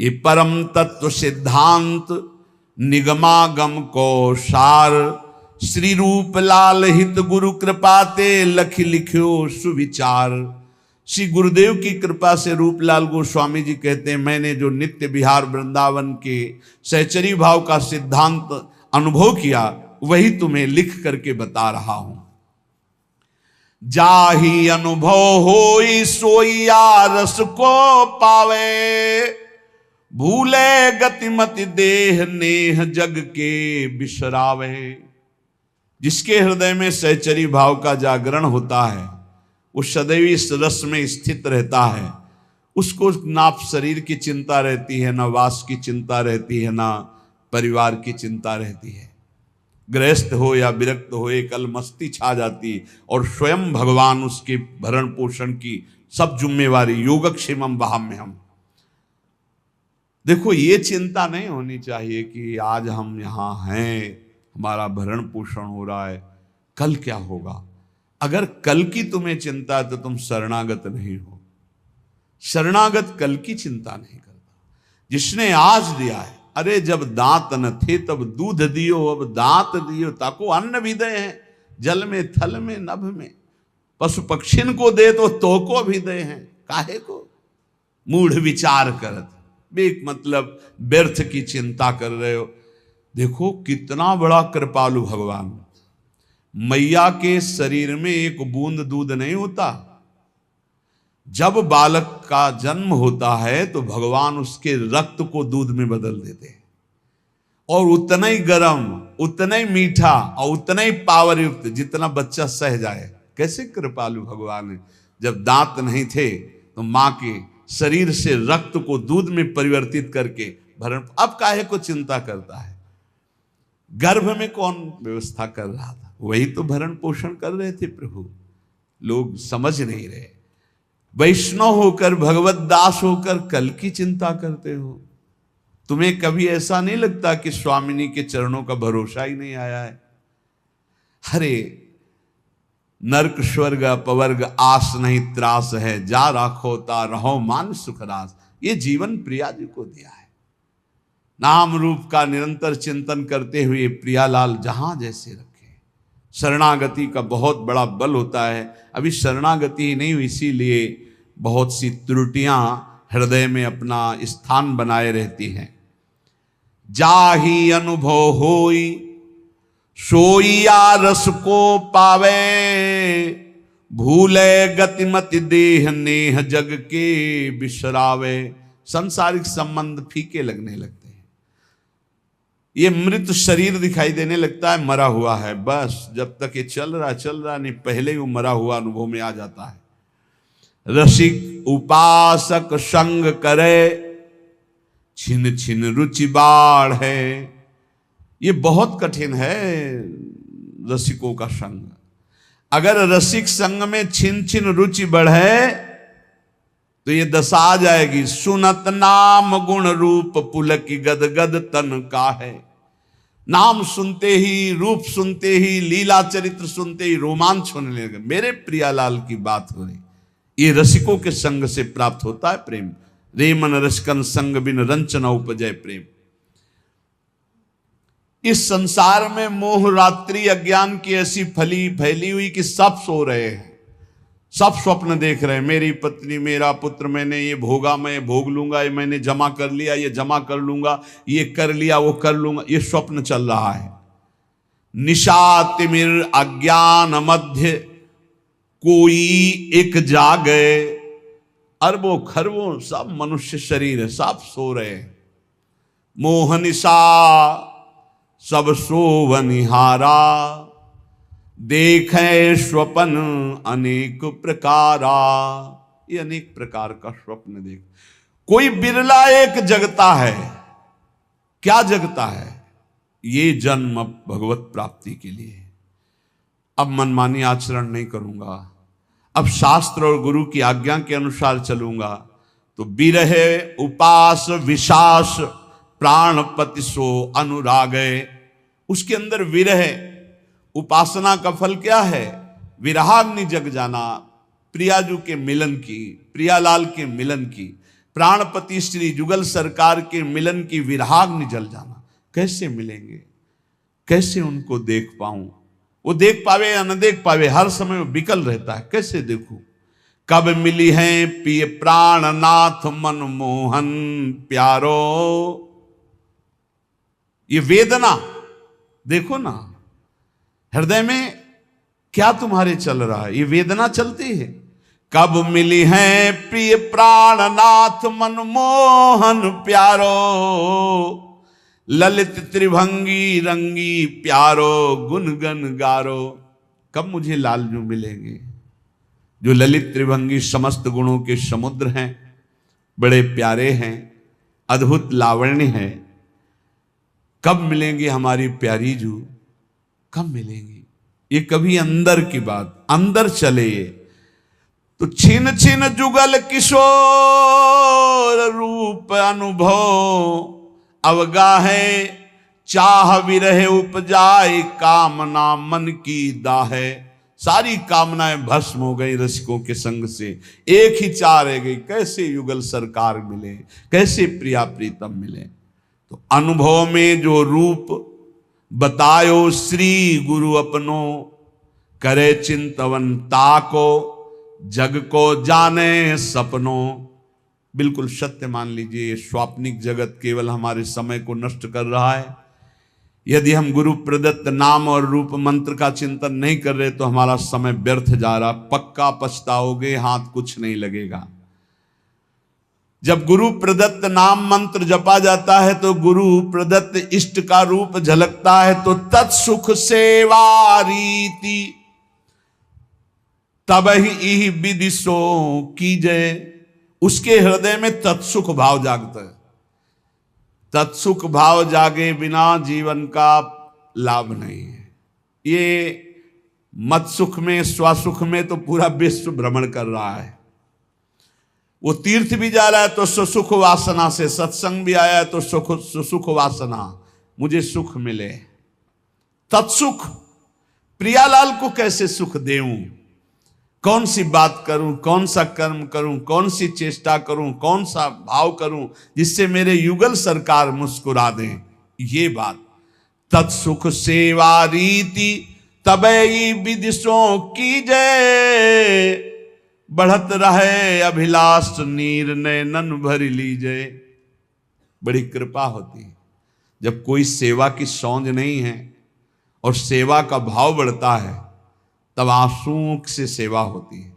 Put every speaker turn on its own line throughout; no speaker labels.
ये परम तत्व सिद्धांत निगमागम को सार, श्री रूप लाल हित गुरु कृपा ते लख लिख्यो सुविचार। श्री गुरुदेव की कृपा से रूपलाल गोस्वामी जी कहते हैं, मैंने जो नित्य विहार वृंदावन के सहचरी भाव का सिद्धांत अनुभव किया वही तुम्हें लिख करके बता रहा हूं। जाही अनुभव होई सोइया रस को पावे, भूले गतिमति देह नेह जग के बिसरावे। जिसके हृदय में सहचरी भाव का जागरण होता है वो सदैव इस रस में स्थित रहता है। उसको ना शरीर की चिंता रहती है, ना वास की चिंता रहती है, ना परिवार की चिंता रहती है। गृहस्थ हो या विरक्त हो, एक अलमस्ती छा जाती और स्वयं भगवान उसके भरण पोषण की सब जिम्मेवारी, योगक्षेमम वहाम्यहम्। देखो, ये चिंता नहीं होनी चाहिए कि आज हम यहाँ हैं, हमारा भरण पोषण हो रहा है, कल क्या होगा। अगर कल की तुम्हें चिंता है तो तुम शरणागत नहीं हो। शरणागत कल की चिंता नहीं करता। जिसने आज दिया है, अरे जब दांत न थे तब दूध दियो, अब दांत दियो ताको अन्न भी दे हैं, जल में थल में नभ में। पशु पक्षिन को दे तो को भी दे हैं, काहे को मूढ़ विचार करत, बेक मतलब व्यर्थ की चिंता कर रहे हो। देखो कितना बड़ा कृपालु भगवान। मैया के शरीर में एक बूंद दूध नहीं होता। जब बालक का जन्म होता है तो भगवान उसके रक्त को दूध में बदल देते हैं, और उतना ही गर्म, उतना ही मीठा और उतना ही पावर युक्त जितना बच्चा सह जाए। कैसे कृपालु भगवान है। जब दांत नहीं थे तो मां के शरीर से रक्त को दूध में परिवर्तित करके भरण, अब काहे को चिंता करता है। गर्भ में कौन व्यवस्था कर रहा था, वही तो भरण पोषण कर रहे थे प्रभु। लोग समझ नहीं रहे। वैष्णव होकर, भगवत दास होकर कल की चिंता करते हो। तुम्हें कभी ऐसा नहीं लगता कि स्वामिनी के चरणों का भरोसा ही नहीं आया है। अरे नरक स्वर्ग अपवर्ग आस नहीं त्रास है, जा राखोता रहो मान सुखरास। ये जीवन प्रिया जी को दिया है। नाम रूप का निरंतर चिंतन करते हुए प्रियालाल जहां जैसे रखे। शरणागति का बहुत बड़ा बल होता है। अभी शरणागति ही नहीं हुई, इसीलिए बहुत सी त्रुटियां हृदय में अपना स्थान बनाए रहती हैं। जाही अनुभव होई सोइया रस को पावे, भूले गतिमति देह नेह जग के बिसरावे। सांसारिक संबंध फीके लगने लगते हैं। ये मृत शरीर दिखाई देने लगता है, मरा हुआ है। बस जब तक ये चल रहा नहीं, पहले ही वो मरा हुआ अनुभव में आ जाता है। रसिक उपासक संग करे, छिन छिन रुचि बाढ़ है। ये बहुत कठिन है रसिकों का संग। अगर रसिक संग में छिन छिन रुचि बढ़े तो ये दशा आ जाएगी। सुनत नाम गुण रूप पुलकी गद गद तन का है। नाम सुनते ही, रूप सुनते ही, लीला चरित्र सुनते ही रोमांच होने लगे। मेरे प्रियालाल की बात हो रही। ये रसिकों के संग से प्राप्त होता है प्रेम। रे मन रसिकन संग बिन रंचन उपजय प्रेम। इस संसार में मोह रात्रि अज्ञान की ऐसी फैली हुई कि सब सो रहे हैं, सब स्वप्न देख रहे हैं। मेरी पत्नी, मेरा पुत्र, मैंने ये भोगा, मैं भोग लूंगा, ये मैंने जमा कर लिया, ये जमा कर लूंगा, ये कर लिया, वो कर लूंगा। ये स्वप्न चल रहा है। निशा तिमिर अज्ञान मध्य कोई एक जागे। अरबों खरबों सब मनुष्य शरीर है, सब सो रहे हैं। मोह निशा सब सोवनिहारा, देखे स्वपन अनेक प्रकारा। ये अनेक प्रकार का स्वप्न देख। कोई बिरला एक जगता है। क्या जगता है? ये जन्म भगवत प्राप्ति के लिए। अब मनमानी आचरण नहीं करूंगा, अब शास्त्र और गुरु की आज्ञा के अनुसार चलूंगा तो बिरहे उपास विशास प्राणपति सो अनुरागे। उसके अंदर विरह, उपासना का फल क्या है? विरहाग्नि जग जाना, प्रियाजू के मिलन की, प्रियालाल के मिलन की। प्राणपति श्री जुगल सरकार के मिलन की विराग जल जाना। कैसे मिलेंगे, कैसे उनको देख पाऊं? वो देख पावे या न देख पावे, हर समय वो बिकल रहता है, कैसे देखूं? कब मिली है पिय प्राणनाथ मनमोहन प्यारो। ये वेदना देखो ना, हृदय में क्या तुम्हारे चल रहा है, ये वेदना चलती है। कब मिली है प्रिय प्राणनाथ मनमोहन प्यारो, ललित त्रिभंगी रंगी प्यारो गुनगन गारो। कब मुझे लालजू मिलेंगे जो ललित त्रिभंगी समस्त गुणों के समुद्र हैं, बड़े प्यारे हैं, अद्भुत लावण्य है। कब मिलेंगे हमारी प्यारी जू, कब मिलेंगी? ये कभी अंदर की बात, अंदर चले तो छिन छिन जुगल किशोर रूप अनुभव, अवगा है चाह विरह उपजाए कामना मन की दाहे। सारी कामनाएं भस्म हो गई रसिकों के संग से, एक ही चाह रह गई, कैसे युगल सरकार मिले, कैसे प्रिया प्रीतम मिले। तो अनुभव में जो रूप बतायो श्री गुरु अपनो, करे चिंतवन ताको जग को जाने सपनों। बिल्कुल सत्य मान लीजिए, ये स्वाप्निक जगत केवल हमारे समय को नष्ट कर रहा है। यदि हम गुरु प्रदत्त नाम और रूप मंत्र का चिंतन नहीं कर रहे तो हमारा समय व्यर्थ जा रहा, पक्का पछताओगे, हाथ कुछ नहीं लगेगा। जब गुरु प्रदत्त नाम मंत्र जपा जाता है तो गुरु प्रदत्त इष्ट का रूप झलकता है, तो तत्सुख सेवा रीति तब ही विदिशो कीजय। उसके हृदय में तत्सुख भाव जागता है। तत्सुख भाव जागे बिना जीवन का लाभ नहीं है। ये मत सुख में स्वसुख में तो पूरा विश्व भ्रमण कर रहा है। वो तीर्थ भी जा रहा है तो सुसुख वासना से, सत्संग भी आया है तो सुसुख वासना, मुझे सुख मिले। तत्सुख, प्रियालाल को कैसे सुख देऊं, कौन सी बात करूं, कौन सा कर्म करूं, कौन सी चेष्टा करूं, कौन सा भाव करूं जिससे मेरे युगल सरकार मुस्कुरा दें, ये बात। तत्सुख सेवा रीति तबई विदिशों की जय, बढ़त रहे अभिलाष नीर नैनन भर लीजिए। बड़ी कृपा होती है जब कोई सेवा की सौंध नहीं है और सेवा का भाव बढ़ता है, तब आंसुओं से सेवा होती है।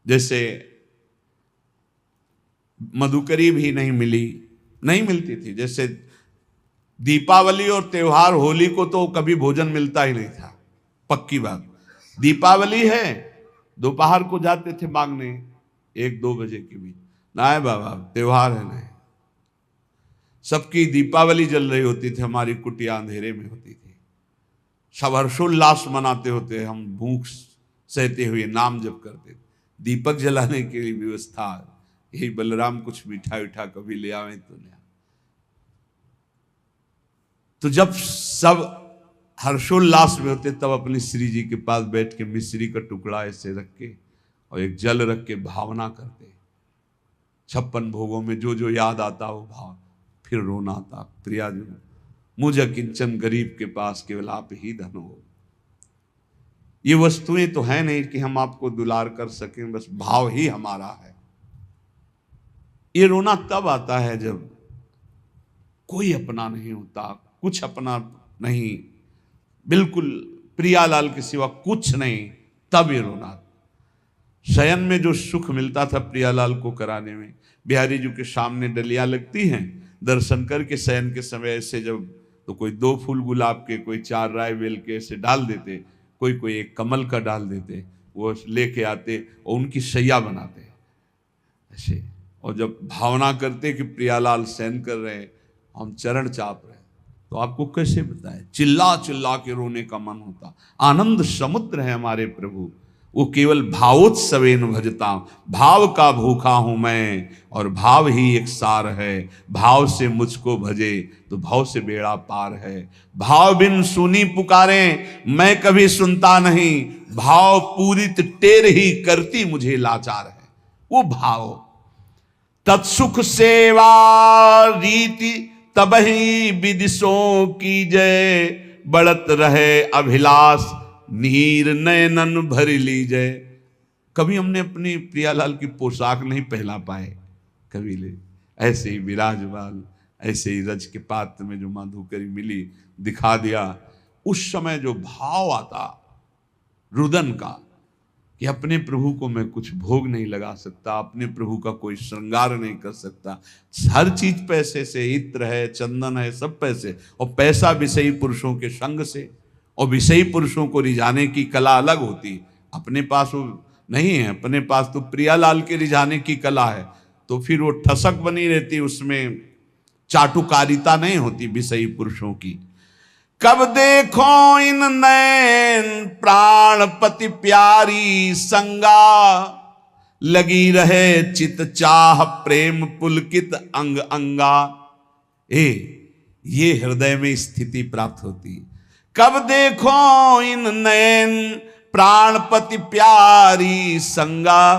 जैसे मधुकरी भी नहीं मिलती थी। जैसे दीपावली और त्योहार, होली को तो कभी भोजन मिलता ही नहीं था, पक्की बात। दीपावली है, दोपहर को जाते थे मांगने 1-2 बजे के बीच, ना बाबा त्योहार है नहीं। सबकी दीपावली जल रही होती थी, हमारी कुटिया अंधेरे में होती थी। सब हर्षोल्लास मनाते होते, हम भूख सहते हुए नाम जप करते। दीपक जलाने की व्यवस्था, यही बलराम कुछ मीठा उठा कभी ले आवे तो ले। तो जब सब हर्षोल्लास में होते तब अपनी श्री जी के पास बैठ के मिश्री का टुकड़ा ऐसे रख के और एक जल रख के भावना करते। 56 भोगों में जो जो याद आता वो भाव, फिर रोना आता, प्रिया जी मुझे किंचन गरीब के पास केवल आप ही धन हो। ये वस्तुएं तो है नहीं कि हम आपको दुलार कर सकें, बस भाव ही हमारा है। ये रोना तब आता है जब कोई अपना नहीं होता, कुछ अपना नहीं, बिल्कुल प्रियालाल के सिवा कुछ नहीं, तब ये रोना। शयन में जो सुख मिलता था प्रियालाल को कराने में, बिहारी जी के सामने डलियां लगती हैं, दर्शन करके शयन के समय ऐसे जब तो कोई 2 फूल गुलाब के, कोई 4 राय बेल के ऐसे डाल देते, कोई 1 कमल का डाल देते, वो लेके आते और उनकी शैया बनाते ऐसे। और जब भावना करते कि प्रियालाल शयन कर रहे हैं, हम चरण चाप रहे हैं, तो आपको कैसे बताएं, चिल्ला चिल्ला के रोने का मन होता। आनंद समुद्र है हमारे प्रभु, वो केवल भावोत्सवेन भजता। भाव का भूखा हूं मैं और भाव ही एक सार है। भाव से मुझको भजे तो भाव से बेड़ा पार है। भाव बिन सुनी पुकारे मैं कभी सुनता नहीं, भाव पूरित टेर ही करती मुझे लाचार है। वो भाव, तत्सुख सेवा रीति तबहि विदिशों की जय, बढ़त रहे अभिलाष नीर नयनन भर लीजय। कभी हमने अपनी प्रियालाल की पोशाक नहीं पहना पाए, कभी ले ऐसे ही विराजमान, ऐसे ही रज के पात्र में जो माधुकरी मिली दिखा दिया। उस समय जो भाव आता रुदन का कि अपने प्रभु को मैं कुछ भोग नहीं लगा सकता, अपने प्रभु का कोई श्रृंगार नहीं कर सकता, हर चीज पैसे से, इत्र है, चंदन है, सब पैसे, और पैसा विषयी पुरुषों के संग से, और विषयी पुरुषों को रिझाने की कला अलग होती है। अपने पास वो नहीं है, अपने पास तो प्रियालाल के रिझाने की कला है, तो फिर वो ठसक बनी रहती, उसमें चाटुकारिता नहीं होती विषयी पुरुषों की। कब देखो इन नैन प्राणपति प्यारी संगा, लगी रहे चित चाह प्रेम पुलकित अंग अंगा। ये हृदय में स्थिति प्राप्त होती। कब देखो इन नैन प्राणपति प्यारी संगा,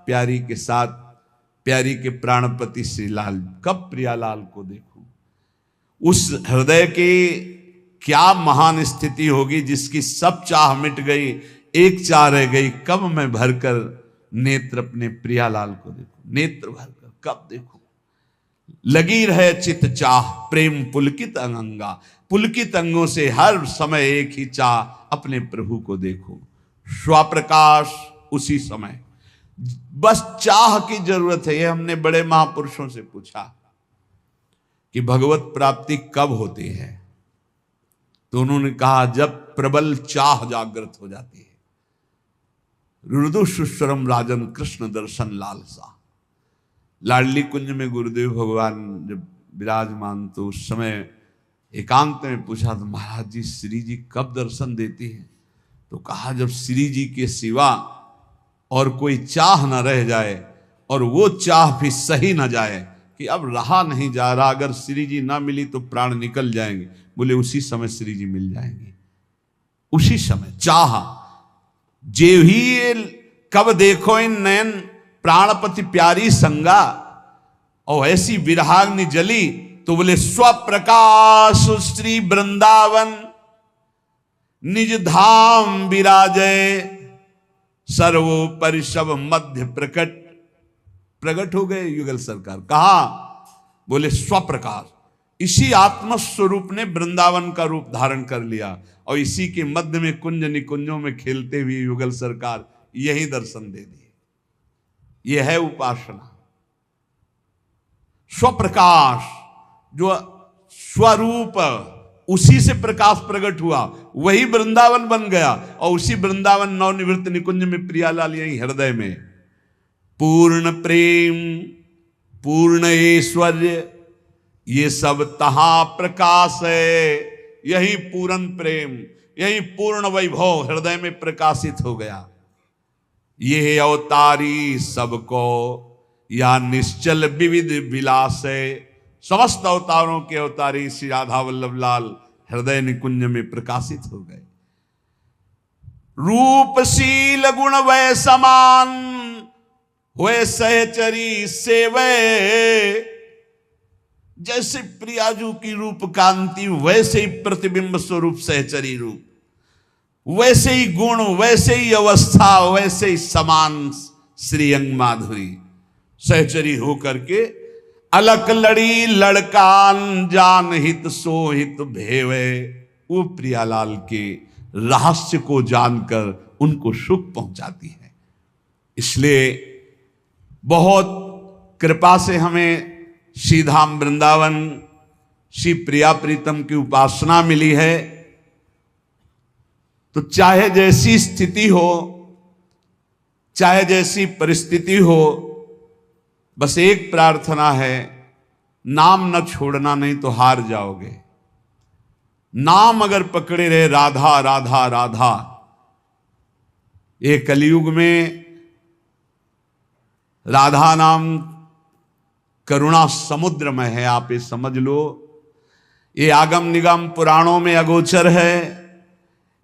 प्यारी के साथ प्यारी के प्राणपति श्री लाल, कब प्रियालाल को देखूं। उस हृदय के क्या महान स्थिति होगी जिसकी सब चाह मिट गई, एक चाह रह गई, कब मैं भरकर नेत्र अपने प्रियालाल को देखूं, नेत्र भरकर कब देखूं। लगी रहे चित चाह प्रेम पुलकित अंगा, पुलकित अंगों से हर समय एक ही चाह, अपने प्रभु को देखो। स्वप्रकाश उसी समय, बस चाह की जरूरत है। ये हमने बड़े महापुरुषों से पूछा कि भगवत प्राप्ति कब होती है, तो उन्होंने कहा जब प्रबल चाह जागृत हो जाती है। रुदु सुस्वरम राजन कृष्ण दर्शन लालसा। लाडली कुंज में गुरुदेव भगवान जब विराजमान, तो उस समय एकांत में पूछा तो महाराज जी श्री जी कब दर्शन देती है, तो कहा जब श्री जी के सिवा और कोई चाह न रह जाए, और वो चाह भी सही न जाए कि अब रहा नहीं जा रहा, अगर श्री जी ना मिली तो प्राण निकल जाएंगे, बोले उसी समय श्री जी मिल जाएंगे। उसी समय चाह जे ही, कब देखो इन नयन प्राणपति प्यारी संगा, और ऐसी विरहाग्नि जली तो बोले स्वप्रकाश श्री वृंदावन निज धाम विराजय, सर्वोपरि सब मध्य प्रकट हो गए युगल सरकार। कहा, बोले स्वप्रकाश, इसी आत्म स्वरूप ने वृंदावन का रूप धारण कर लिया, और इसी के मध्य में कुंज निकुंजों में खेलते हुए युगल सरकार यही दर्शन दे दिए। यह है उपासना। स्वप्रकाश, जो स्वरूप, उसी से प्रकाश प्रकट हुआ, वही वृंदावन बन गया, और उसी वृंदावन नवनिवृत्त निकुंज में प्रियालाल यही हृदय में। पूर्ण प्रेम पूर्ण ऐश्वर्य ये सब तहां प्रकाश है, यही पूर्ण प्रेम, यही पूर्ण वैभव हृदय में प्रकाशित हो गया। ये अवतारी सबको या निश्चल विविध विलास है। समस्त अवतारों के अवतारी श्री राधा वल्लभ लाल हृदय निकुंज में प्रकाशित हो गए। रूपशील गुण वै समान हुए सहचरी सेवे, जैसे प्रियाजू की रूप कांति वैसे ही प्रतिबिंब स्वरूप सहचरी रूप, वैसे ही गुण, वैसे ही अवस्था, वैसे ही समान श्रीअंग माधुरी सहचरी हो करके अलक लड़ी लड़कान जान हित सोहित भेवे। वो प्रियालाल के रहस्य को जानकर उनको सुख पहुंचाती है। इसलिए बहुत कृपा से हमें श्रीधाम वृंदावन श्री प्रिया प्रीतम की उपासना मिली है। तो चाहे जैसी स्थिति हो, चाहे जैसी परिस्थिति हो, बस एक प्रार्थना है, नाम न छोड़ना, नहीं तो हार जाओगे। नाम अगर पकड़े रहे राधा राधा राधा, ये कलयुग में राधा नाम करुणा समुद्र में है, आप ये समझ लो। ये आगम निगम पुराणों में अगोचर है,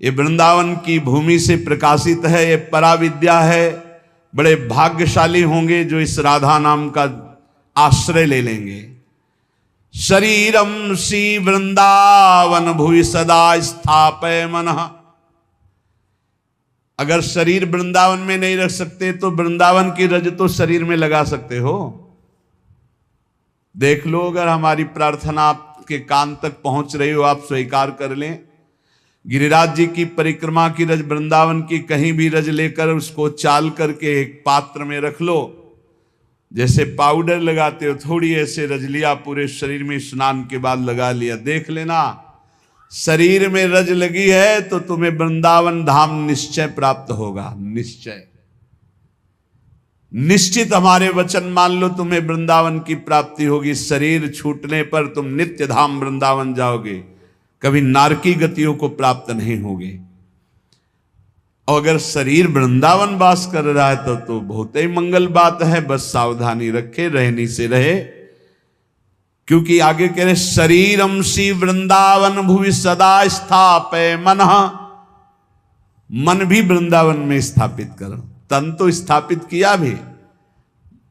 ये वृंदावन की भूमि से प्रकाशित है, ये पराविद्या है। बड़े भाग्यशाली होंगे जो इस राधा नाम का आश्रय ले लेंगे। शरीरम सी वृंदावन भुवि सदा स्थापय मनः। अगर शरीर वृंदावन में नहीं रख सकते तो वृंदावन की रज तो शरीर में लगा सकते हो। देख लो, अगर हमारी प्रार्थना आपके कान तक पहुंच रही हो, आप स्वीकार कर लें। गिरिराज जी की परिक्रमा की रज, वृंदावन की कहीं भी रज लेकर उसको चाल करके एक पात्र में रख लो। जैसे पाउडर लगाते हो, थोड़ी ऐसे रज लिया, पूरे शरीर में स्नान के बाद लगा लिया। देख लेना, शरीर में रज लगी है तो तुम्हें वृंदावन धाम निश्चय प्राप्त होगा। निश्चय, निश्चित हमारे वचन मान लो, तुम्हें वृंदावन की प्राप्ति होगी। शरीर छूटने पर तुम नित्य धाम वृंदावन जाओगे, कभी नारकी गतियों को प्राप्त नहीं होगे। और अगर शरीर वृंदावन वास कर रहा है तो बहुत ही मंगल बात है। बस सावधानी रखे, रहनी से रहे, क्योंकि आगे कह रहे शरीरम सी वृंदावन भुवि सदा स्थापय मनः। मन भी वृंदावन में स्थापित करो। तन तो स्थापित किया भी।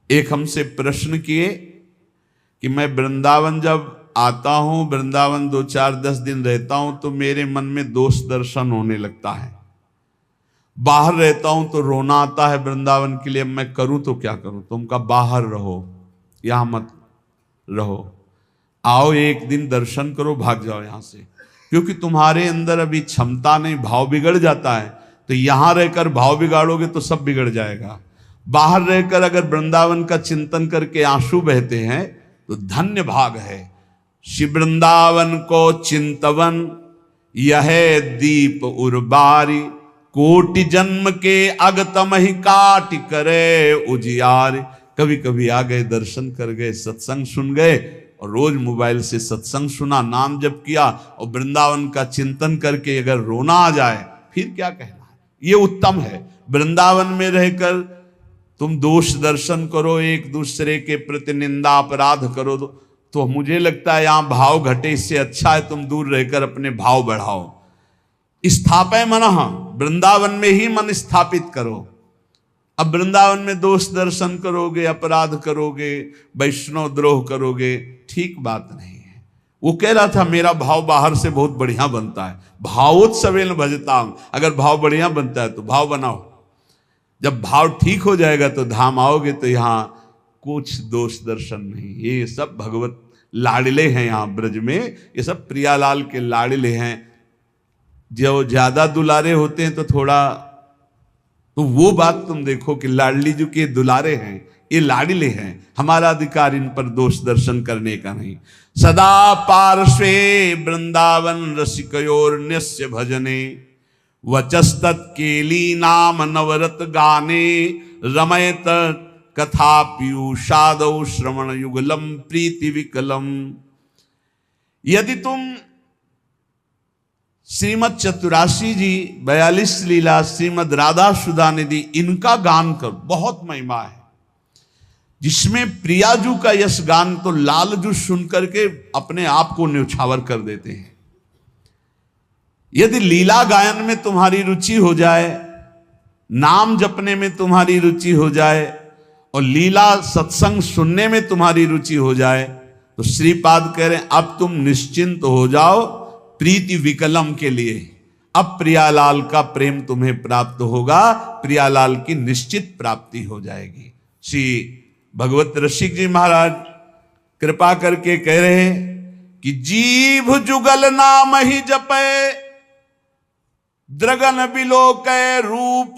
एक हमसे प्रश्न किए कि मैं वृंदावन जब आता हूं, वृंदावन 2-4-10 दिन रहता हूं तो मेरे मन में दोष दर्शन होने लगता है। बाहर रहता हूं तो रोना आता है वृंदावन के लिए, मैं करूं तो क्या करूं। तुम का बाहर रहो, यहां मत रहो। आओ एक दिन दर्शन करो, भाग जाओ यहां से, क्योंकि तुम्हारे अंदर अभी क्षमता नहीं, भाव बिगड़ जाता है। तो यहां रहकर भाव बिगाड़ोगे तो सब बिगड़ जाएगा। बाहर रहकर अगर वृंदावन का चिंतन करके आंसू बहते हैं तो धन्य भाग है। श्री वृंदावन को चिंतवन यह दीप उर्बारी, कोटि जन्म के अगतम ही काट करे उजियार। कभी कभी आ गए, दर्शन कर गए, सत्संग सुन गए, और रोज मोबाइल से सत्संग सुना, नाम जप किया, और वृंदावन का चिंतन करके अगर रोना आ जाए, फिर क्या कहना है। ये उत्तम है। वृंदावन में रहकर तुम दोष दर्शन करो, एक दूसरे के प्रति निंदा अपराध करो, तो मुझे लगता है यहां भाव घटे। इससे अच्छा है तुम दूर रहकर अपने भाव बढ़ाओ। स्थापय मनः, वृंदावन में ही मन स्थापित करो। अब वृंदावन में दोष दर्शन करोगे, अपराध करोगे, वैष्णव द्रोह करोगे, ठीक बात नहीं है। वो कह रहा था मेरा भाव बाहर से बहुत बढ़िया बनता है, भावोत्सवेन भजताम। अगर भाव बढ़िया बनता है तो भाव बनाओ। जब भाव ठीक हो जाएगा तो धाम आओगे तो यहाँ कुछ दोष दर्शन नहीं। ये सब भगवत लाडले हैं यहाँ ब्रज में, ये सब प्रियालाल के लाडले हैं। जो ज्यादा दुलारे होते हैं तो थोड़ा, तो वो बात तुम देखो कि लाडली जो के दुलारे हैं, ये लाडले हैं। हमारा अधिकार इन पर दोष दर्शन करने का नहीं। सदा पार्श्वे वृंदावन रसिकयोर्न्यस्य भजने, वचस्तत् केली नाम नवरत गाने, रमयत कथा पीयूषादौ श्रवण युगलम प्रीति विकलम। यदि तुम श्रीमद चतुराशी जी 42 लीला, श्रीमद राधा सुधा निधि, इनका गान कर, बहुत महिमा है। जिसमें प्रियाजू का यश गान तो लालजू सुन करके अपने आप को न्यौछावर कर देते हैं। यदि लीला गायन में तुम्हारी रुचि हो जाए, नाम जपने में तुम्हारी रुचि हो जाए, और लीला सत्संग सुनने में तुम्हारी रुचि हो जाए, तो श्रीपाद कह रहे हैं अब तुम निश्चिंत हो जाओ प्रीति विकलम के लिए। अब प्रियालाल का प्रेम तुम्हें प्राप्त होगा, प्रियालाल की निश्चित प्राप्ति हो जाएगी। श्री भगवत रसिक जी महाराज कृपा करके कह रहे हैं कि जीभ जुगल नाम ही जपे, द्रगन बिलोके रूप,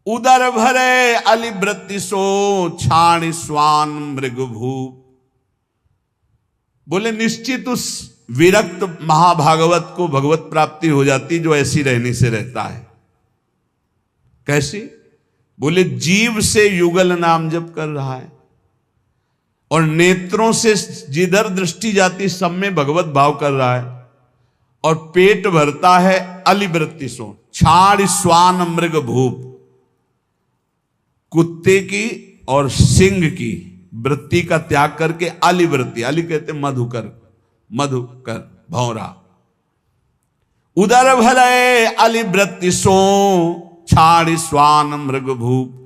उदर भरे अलिवृत्ति सो, छाण स्वान मृगभूप। बोले निश्चित उस विरक्त महाभागवत को भगवत प्राप्ति हो जाती जो ऐसी रहने से रहता है। कैसी? बोले जीव से युगल नाम जप कर रहा है, और नेत्रों से जिधर दृष्टि जाती सब में भगवत भाव कर रहा है, और पेट भरता है अलिवृत्ति सो, छाड़ स्वान मृग भूप। कुत्ते की और सिंह की वृत्ति का त्याग करके अलिवृत्ति, अली कहते मधुकर, मधुकर भौरा। उदर भले अलिवृत्ति सो, छाड़ स्वान मृग भूप।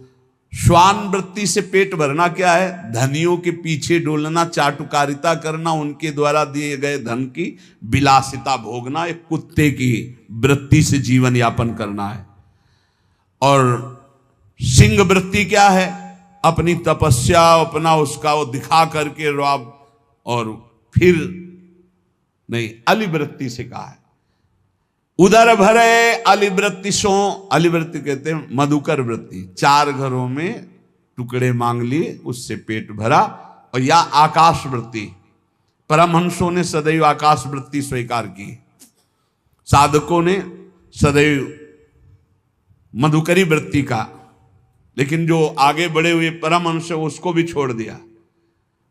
श्वान वृत्ति से पेट भरना क्या है? धनियों के पीछे डोलना, चाटुकारिता करना, उनके द्वारा दिए गए धन की विलासिता भोगना, एक कुत्ते की वृत्ति से जीवन यापन करना है। और सिंह वृत्ति क्या है? अपनी तपस्या, अपना उसका वो दिखा करके रौब, और फिर नहीं, अलिवृत्ति से कहा है उदर भरे अलिवृत्ति सो। अलिवृत्ति कहते हैं मधुकर वृत्ति, 4 घरों में टुकड़े मांग लिए, उससे पेट भरा। और या आकाश वृत्ति, परमहंसों ने सदैव आकाश वृत्ति स्वीकार की, साधकों ने सदैव मधुकरी वृत्ति का, लेकिन जो आगे बढ़े हुए परमहंस उसको भी छोड़ दिया।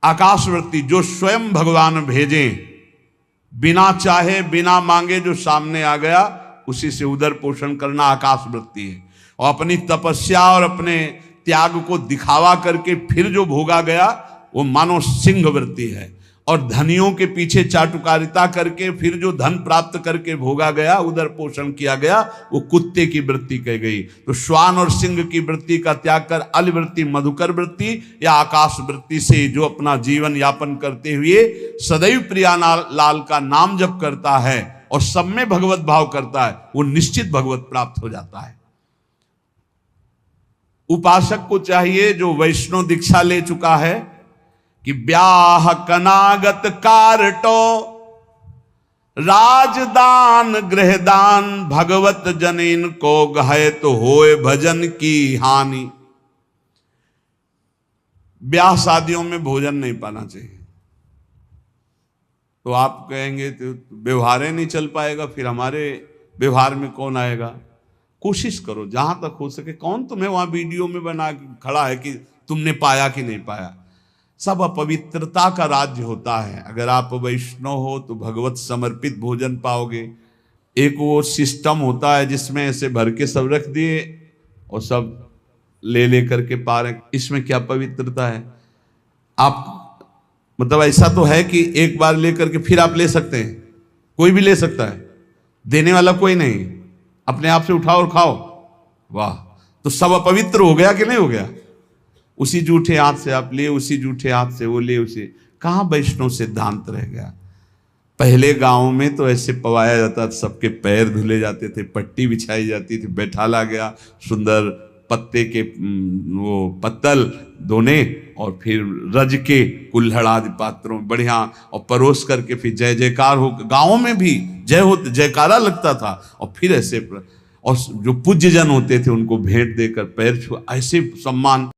आकाश वृत्ति, जो स्वयं भगवान भेजें, बिना चाहे बिना मांगे जो सामने आ गया उसी से उदर पोषण करना आकाश वृत्ति है। और अपनी तपस्या और अपने त्याग को दिखावा करके फिर जो भोगा गया वो मानो सिंह वृत्ति है। और धनियों के पीछे चाटुकारिता करके फिर जो धन प्राप्त करके भोगा गया, उदर पोषण किया गया, वो कुत्ते की वृत्ति कह गई। तो श्वान और सिंह की वृत्ति का त्याग कर अलिवृत्ति, मधुकर वृत्ति या आकाश वृत्ति से जो अपना जीवन यापन करते हुए सदैव प्रिया लाल का नाम जप करता है और सब में भगवत भाव करता है, वो निश्चित भगवत प्राप्त हो जाता है। उपासक को चाहिए, जो वैष्णव दीक्षा ले चुका है, कि ब्याह कनागत कारटो राजदान गृहदान भगवत जनिन को गहे तो होए भजन की हानि। ब्याह शादियों में भोजन नहीं पाना चाहिए। तो आप कहेंगे तो व्यवहार ही नहीं चल पाएगा, फिर हमारे व्यवहार में कौन आएगा? कोशिश करो जहां तक हो सके। कौन तुम्हें वहां वीडियो में बना खड़ा है कि तुमने पाया कि नहीं पाया? सब अपवित्रता का राज्य होता है। अगर आप वैष्णव हो तो भगवत समर्पित भोजन पाओगे। एक वो सिस्टम होता है जिसमें ऐसे भर के सब रख दिए और सब ले करके पा रहे, इसमें क्या पवित्रता है? आप मतलब ऐसा तो है कि एक बार ले करके फिर आप ले सकते हैं, कोई भी ले सकता है, देने वाला कोई नहीं, अपने आप से उठाओ और खाओ। वाह, तो सब अपवित्र हो गया कि नहीं हो गया? उसी जूठे हाथ से आप लिए, उसी जूठे हाथ से वो ले, उसे कहाँ वैष्णव सिद्धांत रह गया? पहले गांव में तो ऐसे पवाया जाता था, सबके पैर धुले जाते थे, पट्टी बिछाई जाती थी, बैठाला गया, सुंदर पत्ते के वो पत्तल धोने और फिर रज के कुल्हड़ आदि पात्रों में बढ़िया और परोस करके फिर जय जयकार हो, गाँव में भी जय हो जयकारा लगता था। और फिर ऐसे और जो पूज्य जन होते थे उनको भेंट देकर पैर छुआ, ऐसे सम्मान